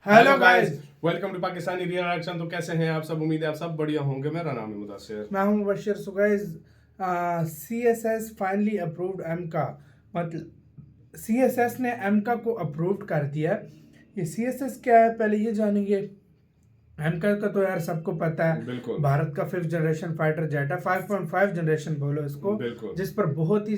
Hello guys, welcome to Pakistani reaction. तो कैसे हैं आप सब? उम्मीद है आप सब बढ़िया होंगे। मेरा नाम है मुदस्सिर। मैं हूं Mubashir. So guys, CSS finally approved एमका। मतलब CSS ने एमका को अप्रूव कर दिया है। ये CSS क्या है पहले ये जानेंगे। एमका का तो यार सबको पता है, बिल्कुल भारत का 5th जनरेशन फाइटर जेट है। 5.5 जनरेशन बोलो इसको, बिल्कुल जिस पर बहुत ही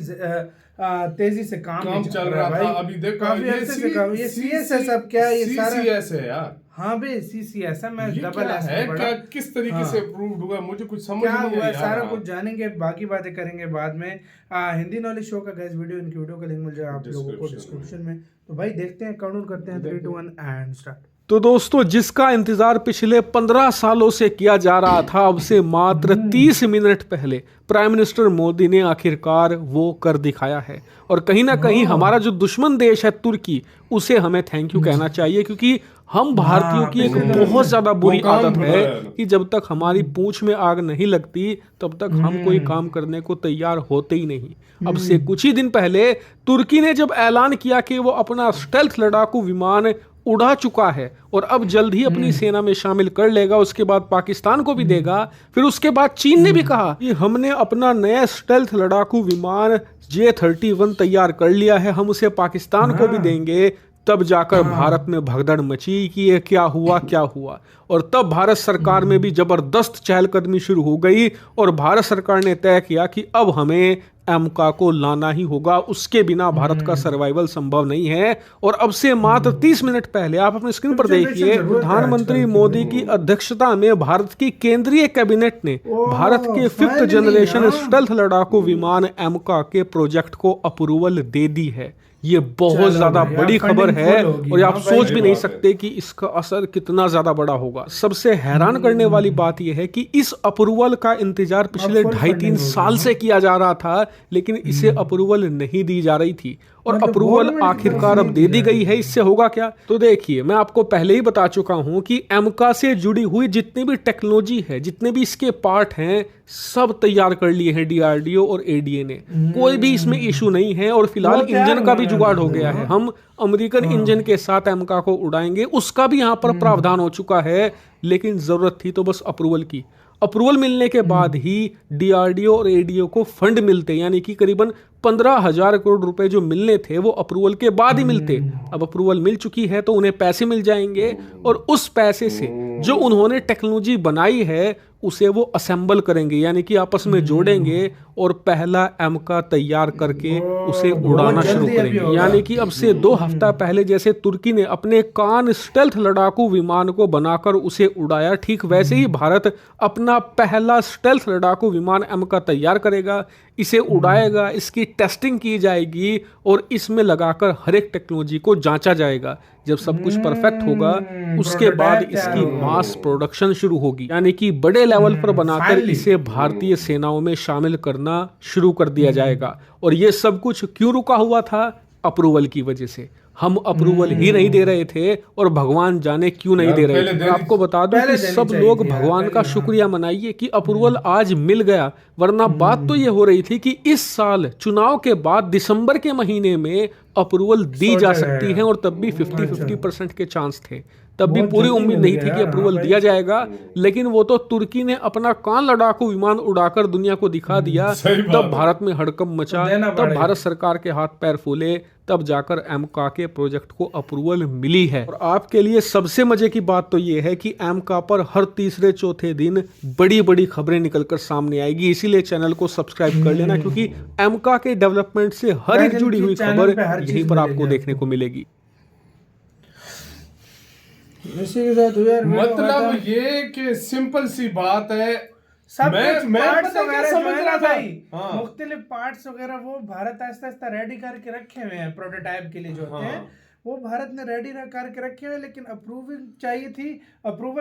तेजी से काम चल रहा भाई। था। अभी देखो काफी अरसे से काम। ये CSS अब क्या है, ये सारा CCS है यार। हाँ भाई CCS है। मैं ये डबल क्या एस है? में क्या पढ़ा। किस तरीके हाँ, से अप्रूव्ड हुआ? मुझे कुछ समझ क्या नहीं हुआ आई है यार। सारा कुछ जानेंगे, बाकी बातें करेंगे बाद में। हिंदी नॉलेज शो का गैस वीडियो, इनकी वीडियो का लिंक मिल जाएगा आप लोगों को डिस्क्रिप्शन में। तो भाई देखते हैं, काउंट करते हैं 3 2 1 एंड स्टार्ट। तो दोस्तों, जिसका इंतजार पिछले 15 सालों से किया जा रहा था, अब से मात्र 30 मिनट पहले प्राइम मिनिस्टर मोदी ने आखिरकार वो कर दिखाया है। और कहीं ना कहीं हमारा जो दुश्मन देश है तुर्की, उसे हमें थैंक यू कहना चाहिए, क्योंकि हम भारतीयों की एक बहुत ज्यादा बुरी आदत है कि जब तक हमारी पूंछ में आग नहीं लगती तब तक हम कोई काम करने को तैयार होते ही नहीं। अब से कुछ ही दिन पहले तुर्की ने जब ऐलान किया कि वो अपना स्टेल्थ लड़ाकू विमान उड़ा चुका है और अब जल्द ही अपनी सेना में शामिल कर लेगा, उसके बाद पाकिस्तान को भी देगा, फिर उसके बाद चीन ने भी कहा कि हमने अपना नया स्टेल्थ लड़ाकू विमान J-31 तैयार कर लिया है, हम उसे पाकिस्तान को भी देंगे। तब जाकर भारत में भगदड़ मची कि ये क्या हुआ। और तब भारत सरकार में भी जबरदस्त चहलकदमी शुरू हो गई और भारत सरकार ने तय किया कि अब हमें एमका को लाना ही होगा, उसके बिना भारत का सर्वाइवल संभव नहीं है। और अब से मात्र 30 मिनट पहले आप अपनी स्क्रीन पर देखिए, प्रधानमंत्री मोदी की अध्यक्षता में भारत की केंद्रीय कैबिनेट ने भारत के 5th जनरेशन स्टेल्थ लड़ाकू विमान एमका के प्रोजेक्ट को अप्रूवल दे दी है। ये बहुत ज्यादा बड़ी खबर है और आप सोच भी नहीं सकते कि इसका असर कितना ज्यादा बड़ा होगा। सबसे हैरान करने वाली बात यह है कि इस अप्रूवल का इंतजार पिछले 2.5-3 साल से किया जा रहा था, लेकिन इसे अप्रूवल नहीं दी जा रही थी और अप्रूवल आखिरकार अब दे दी गई है। इससे होगा क्या? तो देखिए, मैं आपको पहले ही बता चुका हूं कि एमका से जुड़ी हुई जितनी भी टेक्नोलॉजी है, जितने भी इसके पार्ट हैं, सब तैयार कर लिए हैं DRDO और ADA ने। कोई भी इसमें इशू नहीं है और फिलहाल इंजन का भी जुगाड़ हो गया है। हम अमेरिकन इंजन के साथ एमका को उड़ाएंगे, उसका भी यहाँ पर प्रावधान हो चुका है, लेकिन जरूरत थी तो बस अप्रूवल की। अप्रूवल मिलने के बाद ही DRDO और ADO को फंड मिलते, यानी कि करीबन 15,000 करोड़ रुपए जो मिलने थे वो अप्रूवल के बाद ही मिलते। अब अप्रूवल मिल चुकी है तो उन्हें पैसे मिल जाएंगे और उस पैसे से जो उन्होंने टेक्नोलॉजी बनाई है उसे वो असेंबल करेंगे, यानी कि आपस में जोड़ेंगे और पहला एमका तैयार करके उसे उड़ाना शुरू करेंगे। यानी कि अब से 2 हफ्ता पहले जैसे तुर्की ने अपने कान स्टेल्थ लड़ाकू विमान को बनाकर उसे उड़ाया, ठीक वैसे ही भारत अपना पहला स्टेल्थ लड़ाकू विमान एमका तैयार करेगा, इसे उड़ाएगा, इसकी टेस्टिंग की जाएगी और इसमें लगाकर हर एक टेक्नोलॉजी को जांचा जाएगा। जब सब कुछ परफेक्ट होगा उसके बाद इसकी मास प्रोडक्शन शुरू होगी, यानी कि बड़े लेवल पर बनाकर इसे भारतीय सेनाओं में शामिल करना शुरू कर दिया जाएगा। और ये सब कुछ क्यों रुका हुआ था? अप्रूवल की वजह से। हम अप्रूवल ही नहीं दे रहे थे और भगवान जाने क्यों नहीं दे रहे थे। आपको बता दूं कि सब लोग भगवान का शुक्रिया मनाइए कि अप्रूवल आज मिल गया, वरना बात तो ये हो रही थी कि इस साल चुनाव के बाद दिसंबर के महीने में अप्रूवल दी जा सकती है और तब भी 50-50% के चांस थे। तब भी पूरी उम्मीद नहीं थी कि अप्रूवल दिया जाएगा, लेकिन वो तो तुर्की ने अपना कान लड़ाकू विमान उड़ाकर दुनिया को दिखा दिया। तब भारत में हड़कंप मचा, तब भारत सरकार के हाथ पैर फूले, तब जाकर एमका के प्रोजेक्ट को अप्रूवल मिली है। और आपके लिए सबसे मजे की बात तो ये है कि एमका पर हर तीसरे चौथे दिन बड़ी बड़ी खबरें निकलकर सामने आएगी, इसीलिए चैनल को सब्सक्राइब कर लेना, क्योंकि एमका के डेवलपमेंट से हर एक जुड़ी हुई खबर यहीं पर आपको देखने को मिलेगी। मतलब ये कि सिंपल सी बात है, सब मैं पार्ट्स पता क्या वगैरह समझ जो है रहा ना था। भाई, हाँ। मुख्तलिफ पार्ट्स वगैरह वो भारत आहिस्ता आहिस्ता रेडी करके रखे हुए हैं प्रोटोटाइप के लिए जो होते हैं, वो भारत ने रेडी करके रखे हुए, लेकिन अप्रूवल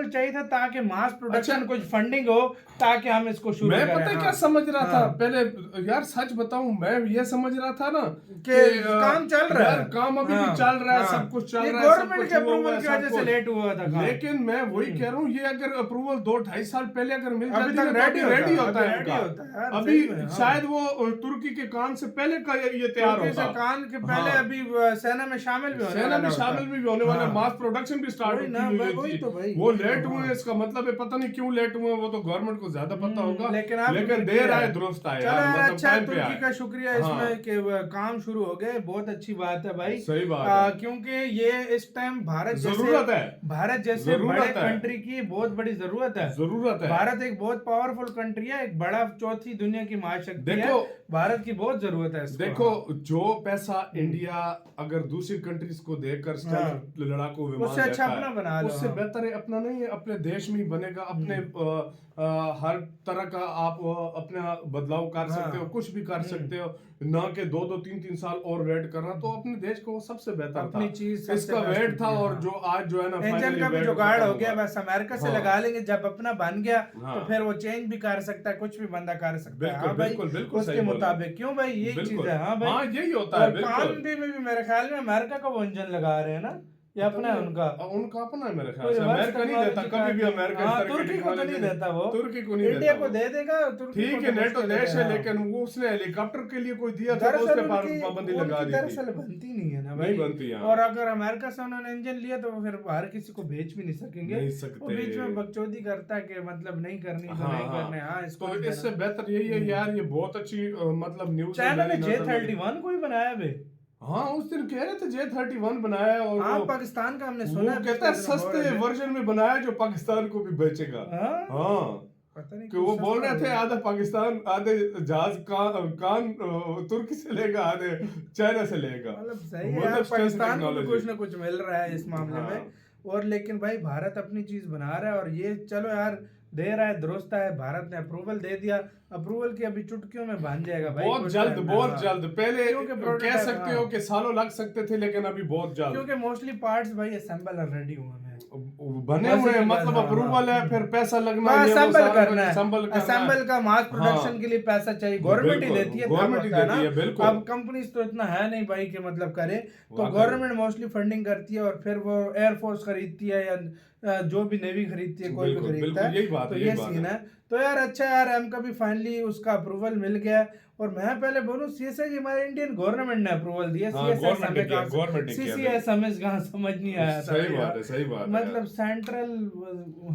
चाहिए था ताकि मास प्रोडक्शन कुछ फंडिंग हो, ताकि हम इसको शुरू मैं करें। पता क्या समझ रहा था पहले, यार सच बताऊं, मैं ये समझ रहा था ना कि काम चल रहा है, काम अभी भी चल रहा है, सब कुछ चल रहा है, गवर्नमेंट के अप्रूवल की वजह से लेट हुआ था काम। लेकिन मैं वही कह रहा हूँ, ये अगर अप्रूवल 2-2.5 साल पहले अगर मिल अभी जाती तक रेडी होता है रेडी होता है यार, अभी सही में, हाँ। शायद वो तुर्की के कान से पहले का ये तैयार तुर्की से होता। कान के पहले अभी सेना में शामिल भी सेना में शामिल भी होने वाले, हाँ। मास प्रोडक्शन भी स्टार्ट वही की ना, हुई है वही जी। तो भाई, वो वही तो, लेट हाँ। हुए, इसका मतलब है पता नहीं क्यों लेट हुए, वो तो गवर्नमेंट को ज्यादा पता होगा, लेकिन आप लेकिन देर आए दुरुस्त आए चलो यार, यार, मतलब अच्छा है, टाइम पे तुर्की आए। का शुक्रिया हाँ। इसमें कि काम शुरू हो गए, बहुत अच्छी बात है भाई। सही बात है। क्योंकि ये इस टाइम जरूरत है, भारत जैसे जरूरत बड़े है। कंट्री की बहुत बड़ी जरूरत है। जरूरत है। भारत एक बहुत पावरफुल कंट्री है, एक बड़ा चौथी दुनिया की महाशक्ति है। देखो, भारत की बहुत जरूरत है इसको। देखो जो पैसा इंडिया अगर दूसरी कंट्रीज को देकर स्टैंडर्ड लड़ाकू विमान उससे अच्छा देता अपना है, बना लो, उससे हाँ। बेहतर है अपना नहीं है, अपने देश में ही बनेगा। अपने हर तरह का आप अपना बदलाव कर सकते हो, कुछ भी कर सकते हो, ना कि 2-2 3-3 साल और वेट करना। तो अपने देश को वो सबसे बेहतर अपनी था, चीज सबसे इसका बेस्ट वेट था। होती है, और हाँ। जो आज जो है ना इंजन फाइनली का भी वेट जुगाड़ खत्म हो गया, हुआ। बस अमेरिका से हाँ। लगा लेंगे, जब अपना बन गया हाँ। तो फिर वो चेंज भी कर सकता है, कुछ भी बंदा कर सकता है। बिल्कुल, हाँ भाई, बिल्कुल, बिल्कुल उसके सही बोला। मुताबिक क्यों भाई, यही चीज बिल्कुल। है। हाँ भाई, हाँ, यही होता है, और बिल्कुल। काम भी मेरे ख्याल में अमेरिका का वो इंजन लगा रहे हैं ना, ये अपना है उनका। उनका अपना है मेरे ख्याल कोई से। रिवर्स अमेरिका नहीं देता टेक्नोलॉजी कभी भी, अमेरिका इस हाँ, तरह की तुर्की को तो नहीं टेक्नोलॉजी देता वो, तुर्की को नहीं इंडिया देता को वो। दे देगा, तुर्की ठीक को है, तो नेटो मुश्किल देश है, हाँ। लेकिन वो उसने हेलीकॉप्टर के लिए कोई दिया था तो दरअसल उसने उनकी पाबंदी लगा दी थी। दरअसल बनती नहीं है ना भाई, नहीं बनती यहाँ। और अगर अमेरिका से उन्होंने इंजन लिया तो फिर बाहर किसी को भेज भी नहीं सकेंगे। नहीं वो सकते। बीच में बकचोदी करता है कि मतलब नहीं करनी तो हाँ, नहीं हाँ। करने। हाँ, इसको तो नहीं इससे देना। बेहतर यही है यार, ये बहुत अच्छी मतलब न्यूज है चाइना ने मेरी नज़र में। J-31 को ही बनाया बे। हाँ, उस दिन कह रहे थे J-31 बनाया है, और हाँ, वो पाकिस्तान का हमने वो सुना है, कहता है पिछले दिनों बोल सस्ते रहे थे। वर्जन में बनाया है जो पाकिस्तान को भी बेचेगा। हाँ? हाँ, पता नहीं कि वो क्यों बोल सस्ता रहे थे हो गया। आधा पाकिस्तान, आधे जहाज कान तुर्की से लेगा, आधे चाइना से लेगा। मतलब सही है मतलब यार, स्ट्रेस पाकिस्तान को भी टेक्नोलॉजी। कुछ ना कुछ मिल रहा है इस मामले हाँ। में। और लेकिन भाई भारत अपनी चीज बना रहा है, और ये चलो यार दे रहा है, दुरुस्त है। भारत ने अप्रूवल दे दिया, अप्रूवल की अभी चुटकियों में बन जाएगा भाई, बहुत कुछ जल्द, टाइम में, बहुत हाँ। जल्द। पहले क्योंकि कह prototype, सकते हाँ। हो कि सालों लग सकते थे, लेकिन अभी बहुत जल्द क्योंकि मोस्टली पार्ट्स भाई असेंबल ऑलरेडी हुए हैं, बने बस हुए हैं। एक बात, मतलब हाँ, अप्रूवल है, फिर पैसा लगना, ये वो असेंबल सारा करना कुछ है, assemble करना है। असेंबल का मास प्रोडक्शन हाँ। के लिए पैसा चाहिए, गवर्नमेंट ही बिल्कुल, देती है, गवर्नमेंट ही तब होता है देती है, ना। बिल्कुल। अब कंपनीज तो इतना है नहीं भाई कि मतलब करे, तो वाकई। गवर्नमेंट मोस्टली फंडिंग करती है, और फिर वो एयरफोर्स खरीदती है, या जो भी नेवी खरीदती है, कोई भी बिल्कुल, खरीदता बिल्कुल, है। यही बात तो है, ये यही बात सीन है। है। तो यार अच्छा यार, एम का भी फाइनली उसका अप्रूवल मिल गया। और मैं पहले बोलूं, सीएसआई की हमारे इंडियन गवर्नमेंट ने अप्रूवल दिया, हाँ, सीएसएस गवर्नमेंट ने हमें किया, कहाँ गवर्नमेंट ने किया, सीसीएस हमें कहाँ समझ नहीं आया था सही भाई, बात हाँ। है, सही बात है मतलब सेंट्रल,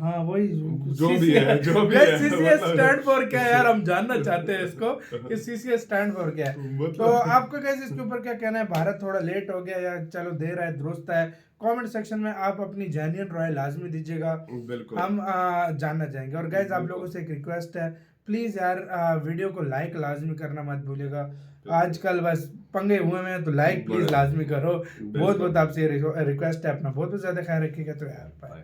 हाँ वही जो भी है, जो भी है, सीसीएस मतलब- स्टैंड फॉर क्या है यार, हम जानना चाहते हैं इसको कि सीसीएस स्टैंड फॉर क्या है। मतलब- तो आपको कैसे इसके ऊपर क्या कहना है, भारत थोड़ा लेट हो गया या चलो दे रहा है, दुरुस्त है? कमेंट सेक्शन में आप अपनी जेन्युइन राय लाजमी दीजिएगा, बिल्कुल। हम जानना चाहेंगे। और गाइज आप लोगों से एक रिक्वेस्ट है, प्लीज यार वीडियो को लाइक लाजमी करना मत भूलिएगा। आजकल बस पंगे हुए में, तो लाइक प्लीज लाजमी करो। बहुत बहुत आपसे रिक्वेस्ट है, अपना बहुत बहुत ज्यादा ख्याल रखिएगा। तो यार बाय।